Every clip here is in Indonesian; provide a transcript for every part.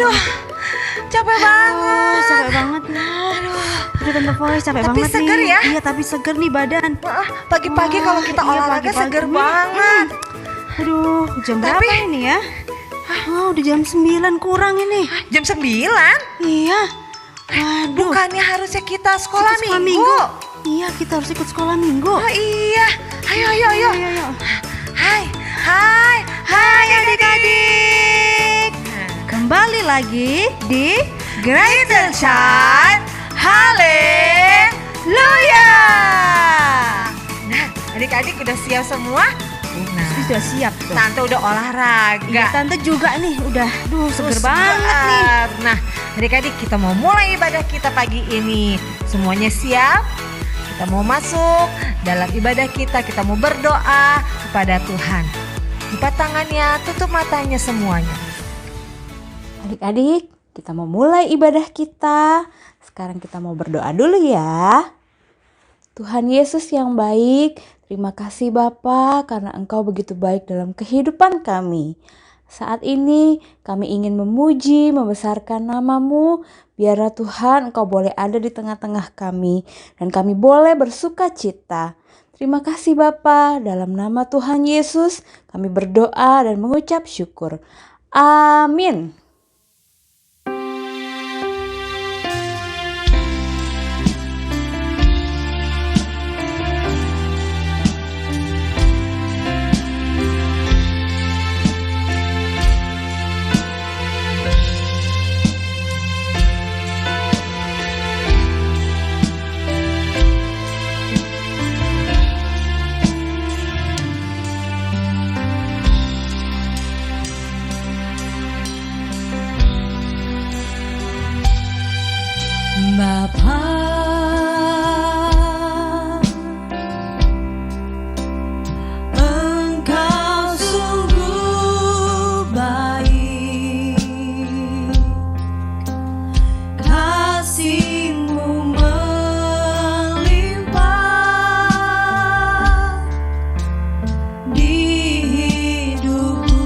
Aduh, capek banget. Capek banget lah. Aduh Tante Voice capek Tapi banget seger nih. ya? Iya tapi seger nih badan. Pagi-pagi kalau kita Iya, olahraga pagi-pagi. seger banget. Aduh jam berapa ini ya? Oh udah jam 9 kurang ini. Jam 9? Iya. Aduh. Bukannya harusnya kita sekolah Ikut sekolah minggu? Iya kita harus ikut sekolah minggu. Oh iya. Ayo. Ayo. Hai adik-adik. Kembali lagi di Great and Shine. Haleluya. Nah, adik-adik udah siap semua? Nah, Sudah siap tuh. Tante udah olahraga. Iya, Tante juga nih udah seger banget nih. Nah, adik-adik kita mau mulai ibadah kita pagi ini. Semuanya siap? Kita mau masuk dalam ibadah kita mau berdoa kepada Tuhan. Lipat tangannya, tutup matanya semuanya. Adik-adik, kita mau mulai ibadah kita. Sekarang kita mau berdoa dulu ya. Tuhan Yesus yang baik, terima kasih Bapa karena Engkau begitu baik dalam kehidupan kami. Saat ini kami ingin memuji, membesarkan nama-Mu. Biarlah Tuhan Engkau boleh ada di tengah-tengah kami dan kami boleh bersuka cita. Terima kasih Bapa, dalam nama Tuhan Yesus kami berdoa dan mengucap syukur. Amin. Bapa, Engkau sungguh baik, kasih-Mu melimpah di hidupku.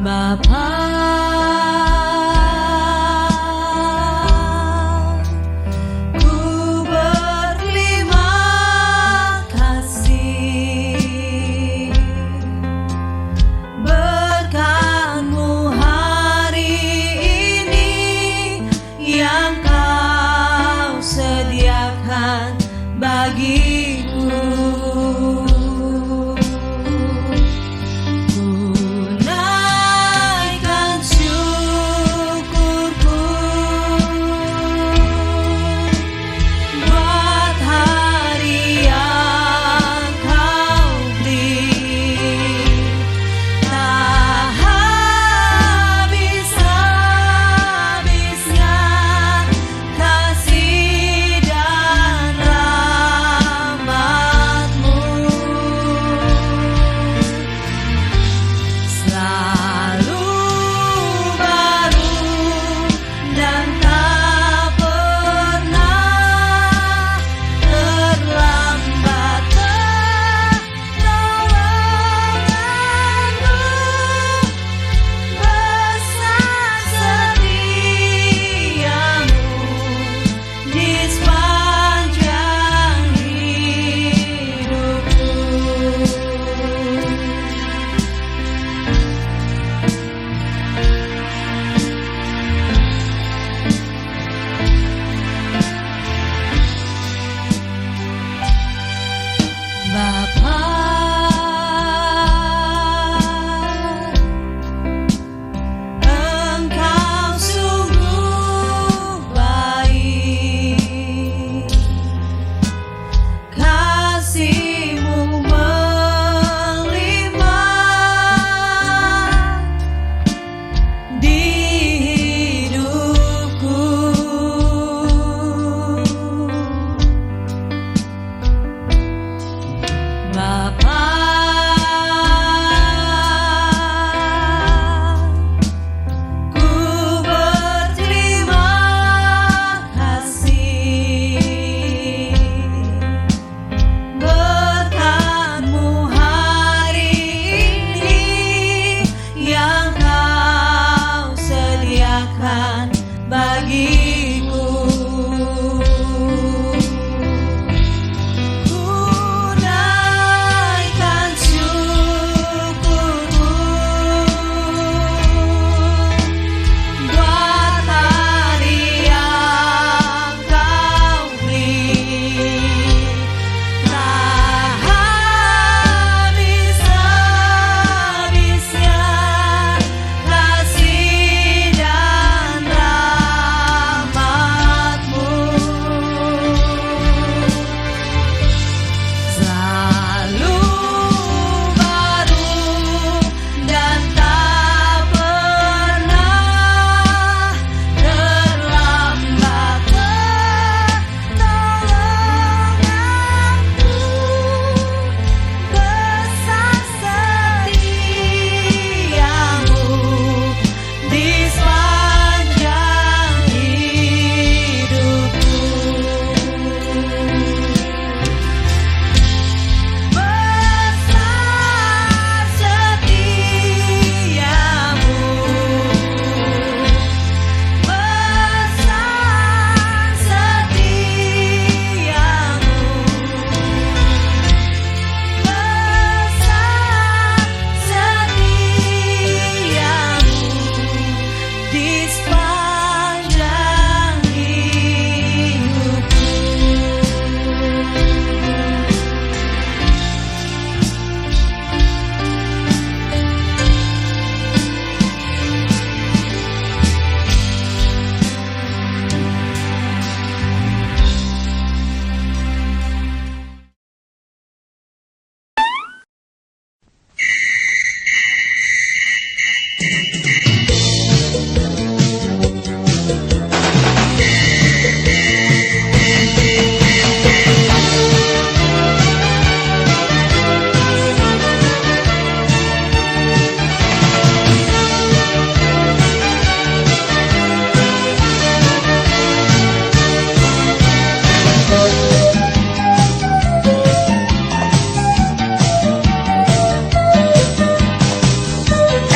Bapa, ku berterima kasih berkat-Mu hari ini yang Kau sediakan bagiku. Ku naikkan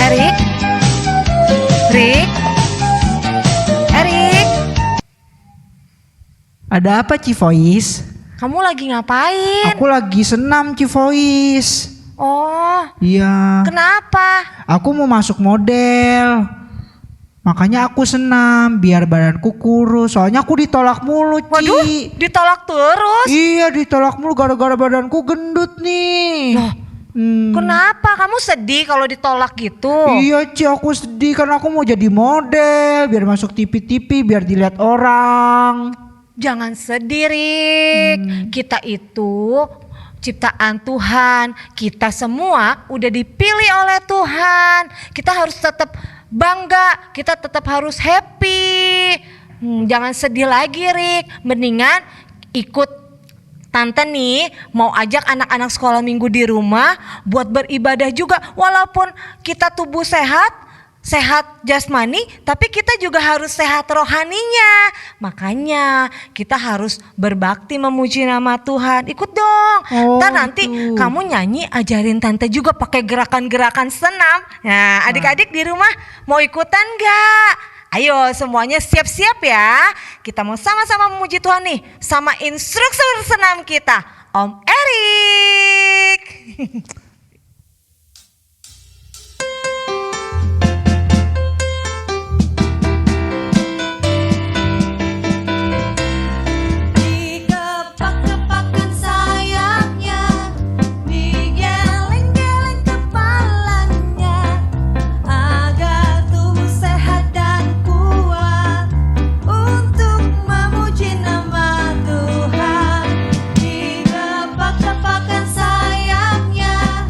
Erik? Rik? Erik? Ada apa Civois? Kamu lagi ngapain? Aku lagi senam Civois. Oh, Iya, kenapa? aku mau masuk model. Makanya aku senam biar badanku kurus. Soalnya aku ditolak mulu, Ci. Waduh, ditolak terus. Iya, ditolak mulu gara-gara badanku gendut nih. Loh, kenapa? Kamu sedih kalau ditolak gitu? Iya, Ci, aku sedih karena aku mau jadi model biar masuk TV-TV biar dilihat orang. Jangan sedih, Rik. Kita itu ciptaan Tuhan. Kita semua udah dipilih oleh Tuhan. Kita harus tetap bangga. Kita tetap harus happy. Jangan sedih lagi, Rik. Mendingan ikut Tante nih mau ajak anak-anak sekolah minggu di rumah buat beribadah juga. Walaupun kita tubuh sehat jasmani, tapi kita juga harus sehat rohaninya. Makanya kita harus berbakti memuji nama Tuhan. Ikut dong. Ntar nanti kamu nyanyi ajarin Tante juga pakai gerakan-gerakan senam. Nah, adik-adik di rumah mau ikutan gak? Ayo semuanya siap-siap ya. Kita mau sama-sama memuji Tuhan nih sama instruktur senam kita, Om Erik. Dikepak-kepakkan sayapnya, digeleng-geleng kepalanya, agar tubuh sehat dan kuat untuk memuji nama Tuhan. Dikepak-kepakkan sayapnya,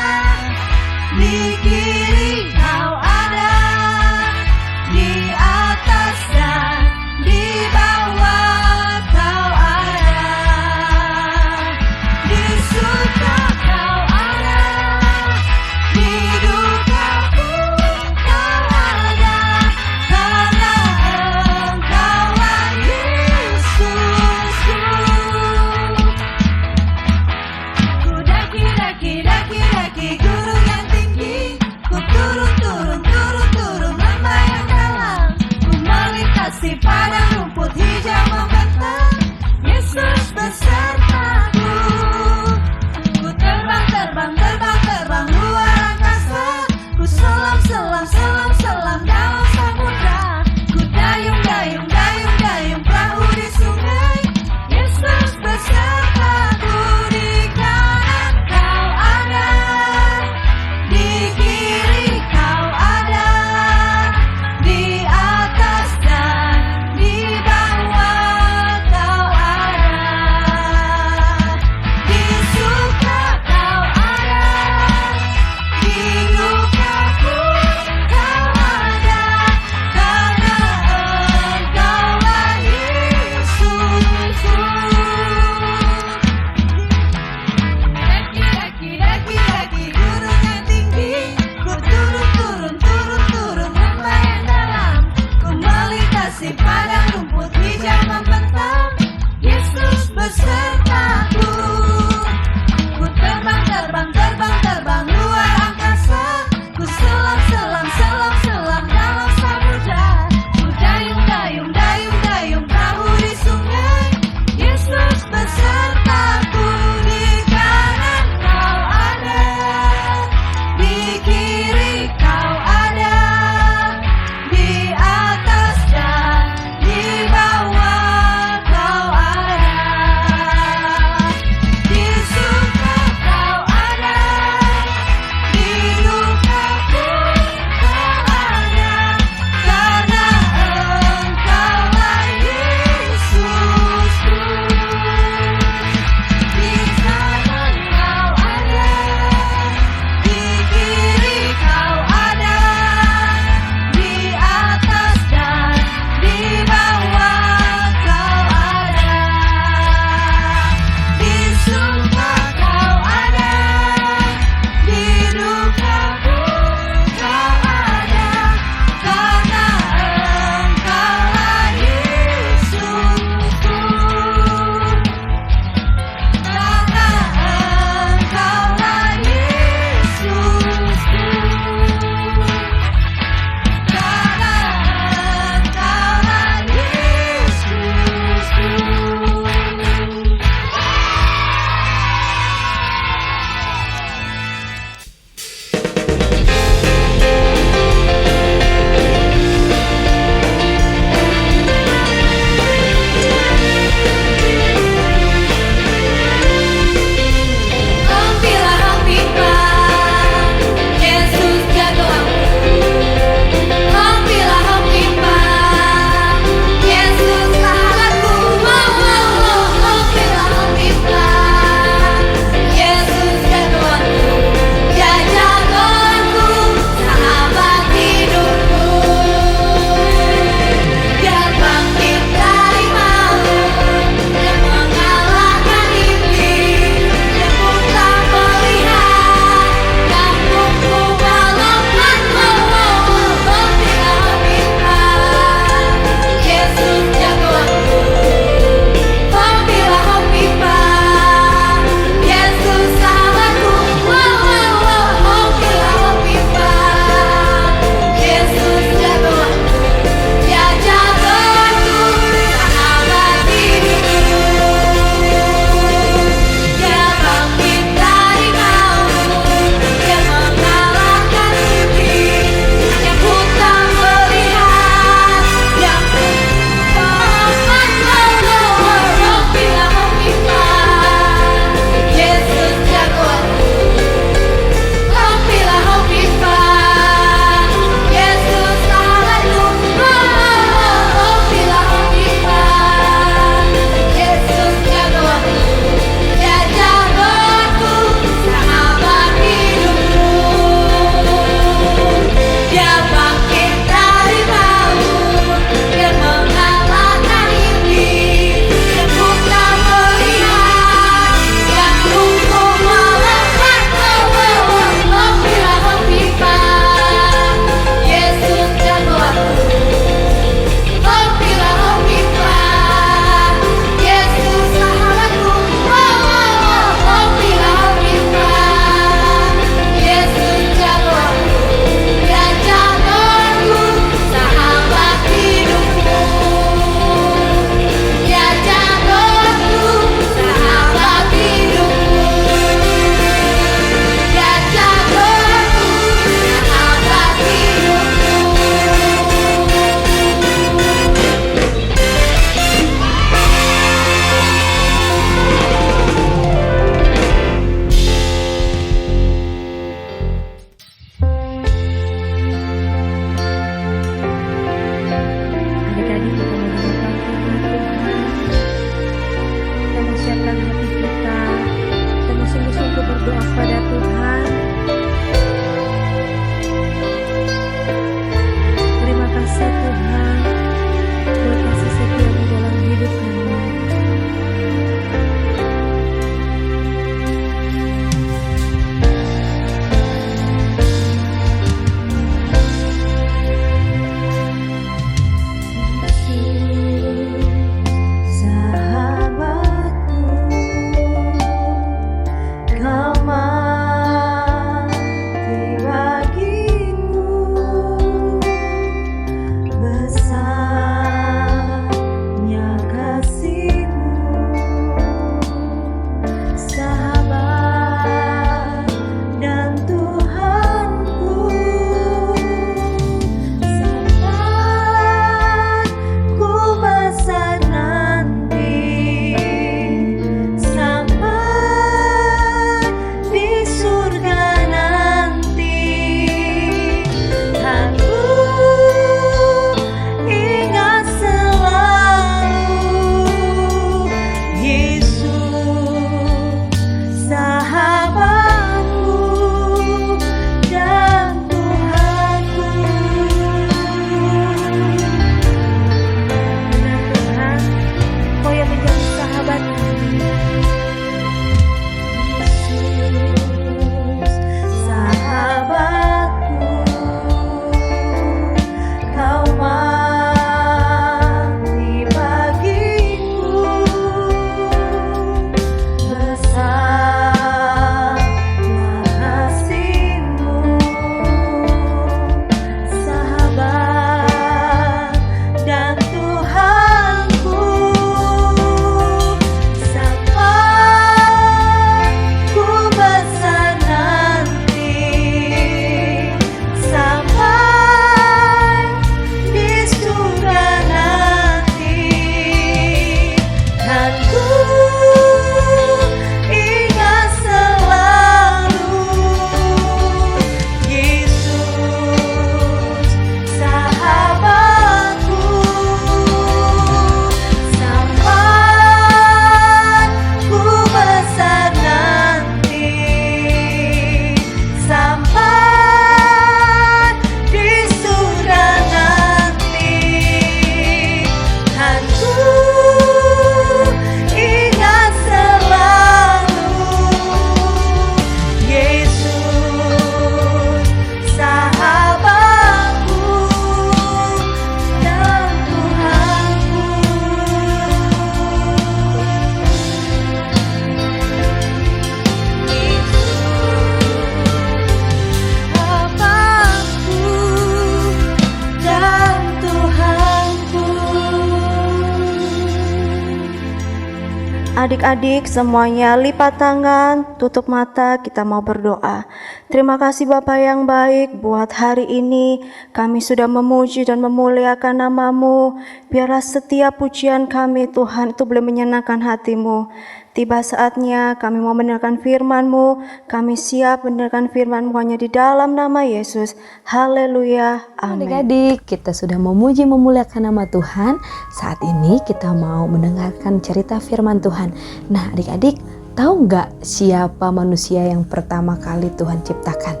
Adik-adik semuanya lipat tangan, tutup mata, kita mau berdoa. Terima kasih Bapa yang baik buat hari ini. Kami sudah memuji dan memuliakan nama-Mu. Biarlah setiap pujian kami Tuhan itu boleh menyenangkan hati-Mu. Tiba saatnya kami mau mendengarkan firman-Mu. Kami siap mendengarkan firman-Mu hanya di dalam nama Yesus. Haleluya. Amin. Adik-adik, kita sudah memuji memuliakan nama Tuhan. Saat ini kita mau mendengarkan cerita firman Tuhan. Nah, adik-adik, tahu nggak siapa manusia yang pertama kali Tuhan ciptakan?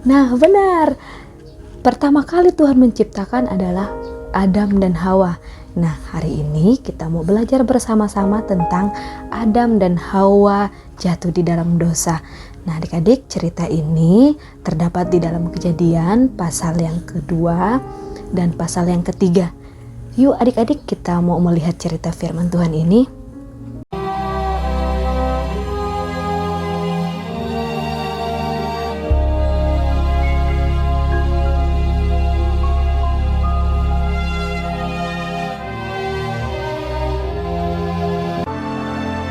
Nah, benar. Pertama kali Tuhan menciptakan adalah Adam dan Hawa. Nah, hari ini kita mau belajar bersama-sama tentang Adam dan Hawa jatuh di dalam dosa. Nah, adik-adik, cerita ini terdapat di dalam Kejadian pasal yang kedua dan pasal yang ketiga. Yuk adik-adik, kita mau melihat cerita firman Tuhan ini.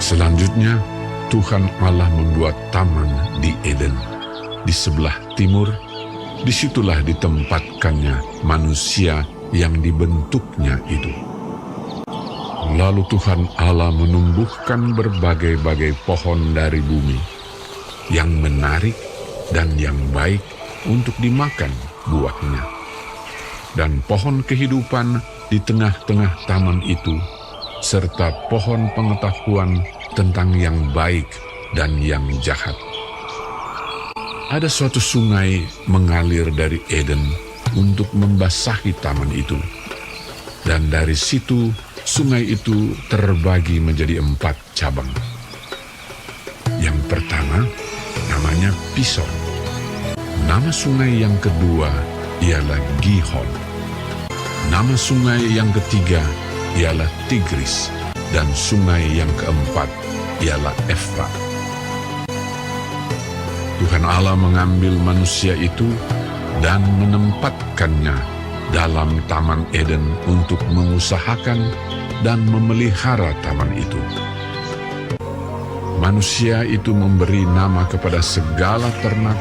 Selanjutnya, Tuhan Allah membuat taman di Eden. Di sebelah timur, disitulah ditempatkannya manusia yang dibentuknya itu. Lalu Tuhan Allah menumbuhkan berbagai-bagai pohon dari bumi, yang menarik dan yang baik untuk dimakan buahnya. Dan pohon kehidupan di tengah-tengah taman itu, serta pohon pengetahuan tentang yang baik dan yang jahat. Ada suatu sungai mengalir dari Eden untuk membasahi taman itu. Dan dari situ, sungai itu terbagi menjadi 4 cabang. Yang pertama, namanya Pison. Nama sungai yang kedua ialah Gihon. Nama sungai yang ketiga ialah Tigris, dan sungai yang keempat ialah Efrat. Tuhan Allah mengambil manusia itu dan menempatkannya dalam Taman Eden untuk mengusahakan dan memelihara taman itu. Manusia itu memberi nama kepada segala ternak,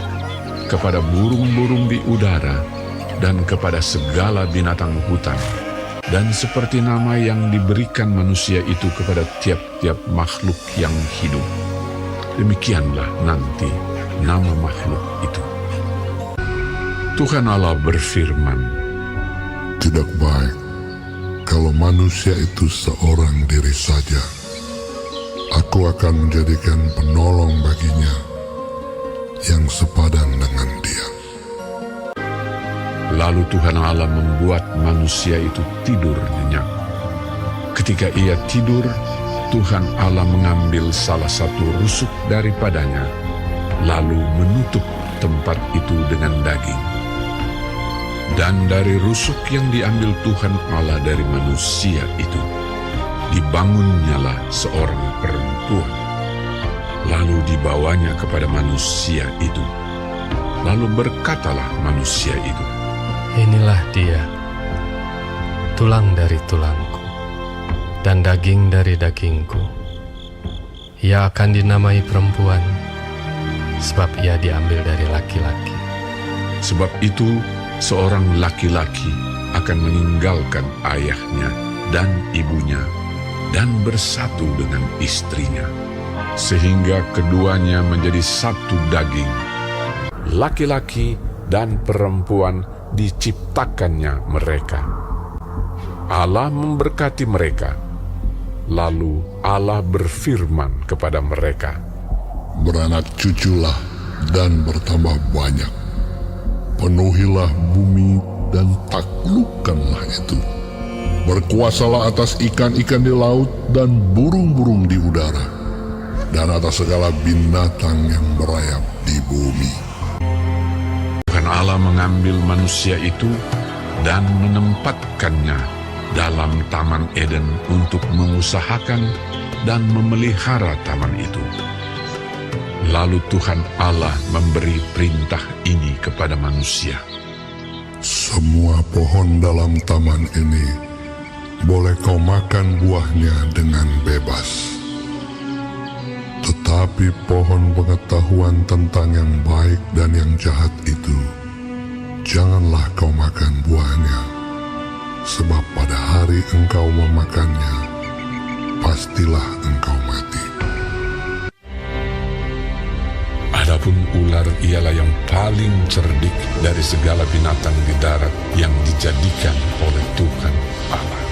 kepada burung-burung di udara, dan kepada segala binatang hutan. Dan seperti nama yang diberikan manusia itu kepada tiap-tiap makhluk yang hidup, demikianlah nanti nama makhluk itu. Tuhan Allah berfirman, "Tidak baik kalau manusia itu seorang diri saja. Aku akan menjadikan penolong baginya yang sepadan dengan dia." Lalu Tuhan Allah membuat manusia itu tidur nyenyak. Ketika ia tidur, Tuhan Allah mengambil salah satu rusuk daripadanya, lalu menutup tempat itu dengan daging. Dan dari rusuk yang diambil Tuhan Allah dari manusia itu, dibangunnyalah seorang perempuan. Lalu dibawanya kepada manusia itu. Lalu berkatalah manusia itu, "Inilah dia, tulang dari tulangku, dan daging dari dagingku. Ia akan dinamai perempuan, sebab ia diambil dari laki-laki." Sebab itu, seorang laki-laki akan meninggalkan ayahnya dan ibunya, dan bersatu dengan istrinya, sehingga keduanya menjadi satu daging. Laki-laki dan perempuan diciptakannya mereka. Allah memberkati mereka. Lalu Allah berfirman kepada mereka, "Beranak cuculah dan bertambah banyak. Penuhilah bumi dan taklukkanlah itu. Berkuasalah atas ikan-ikan di laut dan burung-burung di udara, dan atas segala binatang yang merayap di bumi." Tuhan Allah mengambil manusia itu dan menempatkannya dalam Taman Eden untuk mengusahakan dan memelihara taman itu. Lalu Tuhan Allah memberi perintah ini kepada manusia, "Semua pohon dalam taman ini boleh kau makan buahnya dengan bebas. Tetapi pohon pengetahuan tentang yang baik dan yang jahat itu, janganlah kau makan buahnya, sebab pada hari engkau memakannya, pastilah engkau mati. Adapun ular ialah yang paling cerdik dari segala binatang di darat yang dijadikan oleh Tuhan Allah.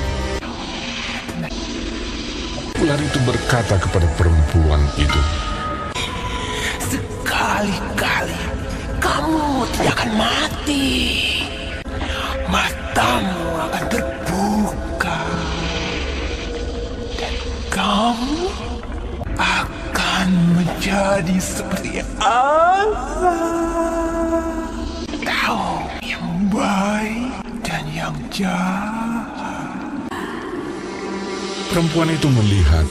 Ular itu berkata kepada perempuan itu, "Sekali-kali kamu tidak akan mati. Matamu akan terbuka. Dan kamu akan menjadi seperti Allah, tahu yang baik dan yang jahat." perempuan itu melihat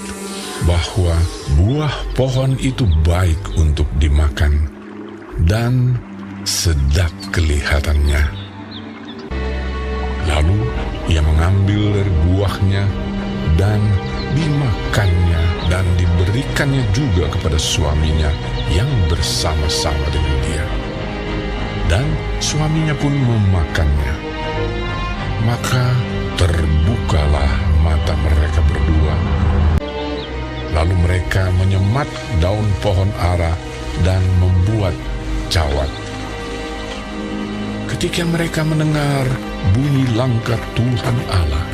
bahwa buah pohon itu baik untuk dimakan dan sedap kelihatannya. Lalu ia mengambil dari buahnya dan dimakannya dan diberikannya juga kepada suaminya yang bersama-sama dengan dia. Dan suaminya pun memakannya. Maka terbukalah mata mereka berdua. Lalu mereka menyemat daun pohon ara dan membuat cawat. Ketika mereka mendengar bunyi langkah Tuhan Allah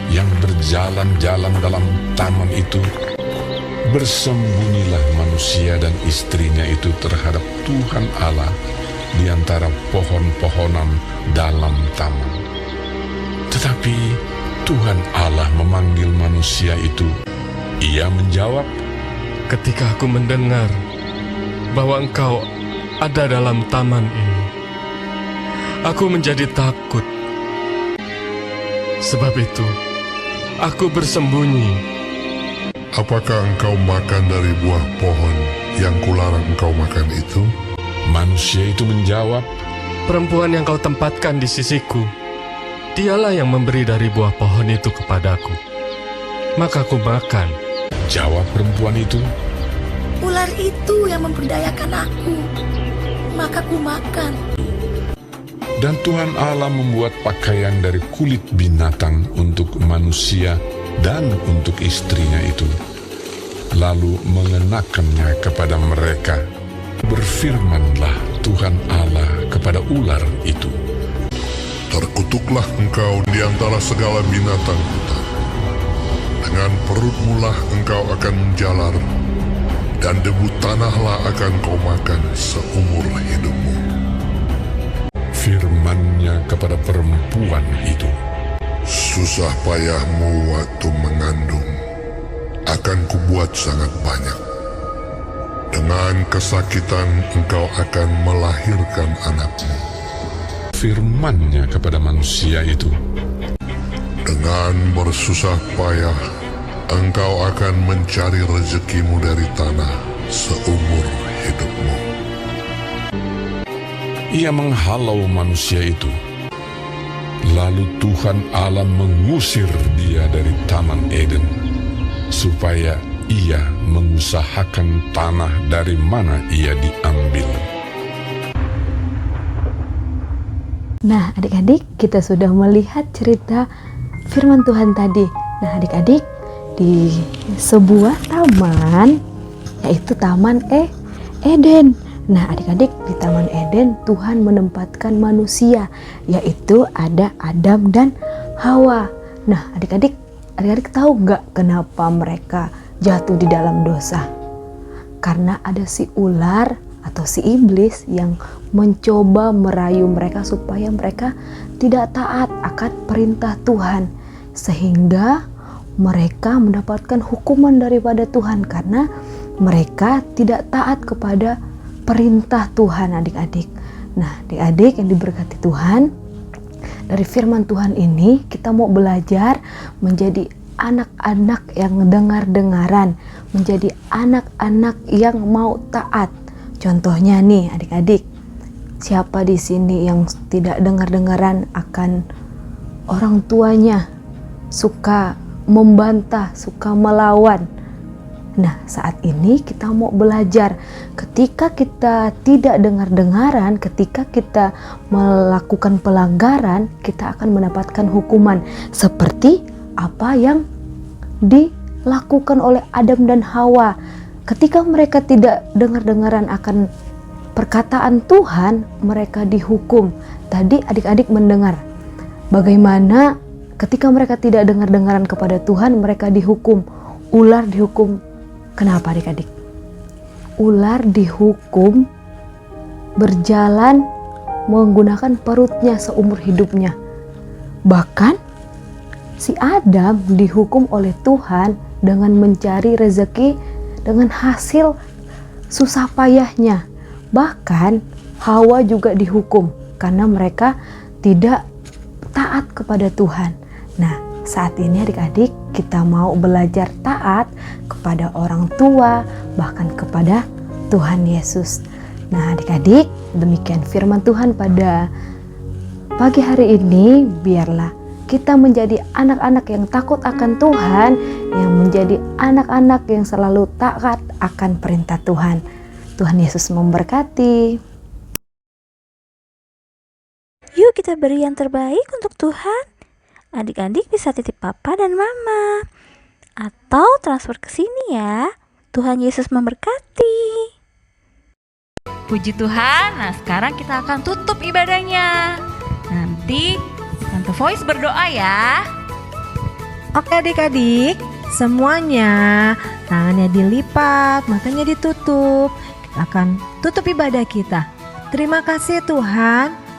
yang berjalan-jalan dalam taman itu, bersembunyilah manusia dan istrinya itu terhadap Tuhan Allah di antara pohon-pohonan dalam taman. Tetapi Tuhan Allah memanggil manusia itu. Ia menjawab, Ketika aku mendengar bahwa engkau ada dalam taman ini, aku menjadi takut. Sebab itu, aku bersembunyi. Apakah engkau makan dari buah pohon yang kularang engkau makan itu? Manusia itu menjawab, Perempuan yang kau tempatkan di sisiku, dialah yang memberi dari buah pohon itu kepadaku. Maka aku makan. Jawab perempuan itu, Ular itu yang memperdayakan aku, maka ku makan. dan Tuhan Allah membuat pakaian dari kulit binatang untuk manusia dan untuk istrinya itu, lalu mengenakannya kepada mereka. Berfirmanlah Tuhan Allah kepada ular itu, Terkutuklah engkau di antara segala binatang hutan. Dengan perutmu lah engkau akan menjalar, dan debu tanahlah akan kau makan seumur hidupmu. firman-Nya kepada perempuan itu, Susah payahmu waktu mengandung akan kubuat sangat banyak. Dengan kesakitan engkau akan melahirkan anakmu. firman-Nya kepada manusia itu, Dengan bersusah payah engkau akan mencari rezekimu dari tanah seumur hidupmu. ia menghalau manusia itu. Lalu Tuhan Allah mengusir dia dari Taman Eden, supaya ia mengusahakan tanah dari mana ia diambil. Nah, adik-adik, kita sudah melihat cerita firman Tuhan tadi. Nah, adik-adik, di sebuah taman, yaitu Taman Eden. Nah, adik-adik, di Taman Eden Tuhan menempatkan manusia, yaitu ada Adam dan Hawa. Nah, adik-adik tahu gak kenapa mereka jatuh di dalam dosa? Karena ada si ular atau si iblis yang mencoba merayu mereka supaya mereka tidak taat akan perintah Tuhan, sehingga mereka mendapatkan hukuman daripada Tuhan karena mereka tidak taat kepada perintah Tuhan, adik-adik. Nah, adik-adik yang diberkati Tuhan, dari firman Tuhan ini kita mau belajar menjadi anak-anak yang dengar-dengaran, menjadi anak-anak yang mau taat. Contohnya nih, adik-adik, siapa di sini yang tidak dengar-dengaran akan orang tuanya? suka membantah, suka melawan. Nah, saat ini kita mau belajar. Ketika kita tidak dengar-dengaran, ketika kita melakukan pelanggaran, kita akan mendapatkan hukuman seperti apa yang dilakukan oleh Adam dan Hawa. Ketika mereka tidak dengar-dengaran akan perkataan Tuhan, mereka dihukum. Tadi adik-adik mendengar bagaimana ketika mereka tidak dengar-dengaran kepada Tuhan, mereka dihukum. Ular dihukum. Kenapa adik-adik? Ular dihukum berjalan menggunakan perutnya seumur hidupnya. Bahkan si Adam dihukum oleh Tuhan dengan mencari rezeki dengan hasil susah payahnya. Bahkan Hawa juga dihukum karena mereka tidak taat kepada Tuhan. Nah, saat ini adik-adik kita mau belajar taat kepada orang tua, bahkan kepada Tuhan Yesus. Nah, adik-adik, demikian firman Tuhan pada pagi hari ini. Biarlah kita menjadi anak-anak yang takut akan Tuhan, yang menjadi anak-anak yang selalu taat akan perintah Tuhan. Tuhan Yesus memberkati. Yuk kita beri yang terbaik untuk Tuhan. Adik-adik bisa titip papa dan mama atau transfer ke sini ya. Tuhan Yesus memberkati. Puji Tuhan. Nah, sekarang kita akan tutup ibadahnya. Nanti Tante Voice berdoa ya. Oke adik-adik, semuanya tangannya dilipat, matanya ditutup. Kita akan tutup ibadah kita. Terima kasih Tuhan.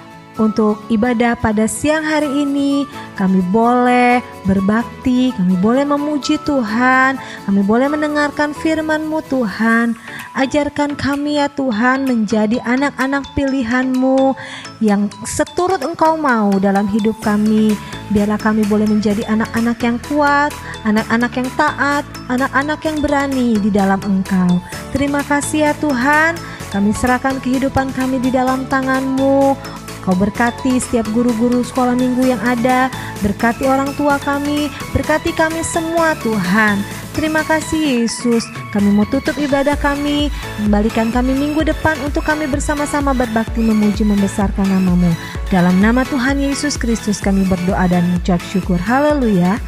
Untuk ibadah pada siang hari ini, kami boleh berbakti, kami boleh memuji Tuhan, kami boleh mendengarkan firman-Mu Tuhan. Ajarkan kami ya Tuhan menjadi anak-anak pilihan-Mu yang seturut Engkau mau dalam hidup kami. Biarlah kami boleh menjadi anak-anak yang kuat, anak-anak yang taat, anak-anak yang berani di dalam Engkau. Terima kasih ya Tuhan, kami serahkan kehidupan kami di dalam tangan-Mu. Kau berkati setiap guru-guru sekolah minggu yang ada, berkati orang tua kami, berkati kami semua Tuhan. Terima kasih Yesus, kami mau tutup ibadah kami, kembalikan kami minggu depan untuk kami bersama-sama berbakti memuji membesarkan nama-Mu. Dalam nama Tuhan Yesus Kristus kami berdoa dan mengucap syukur. Haleluya.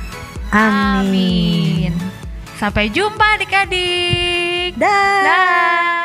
Amin. Sampai jumpa adik-adik. Dah.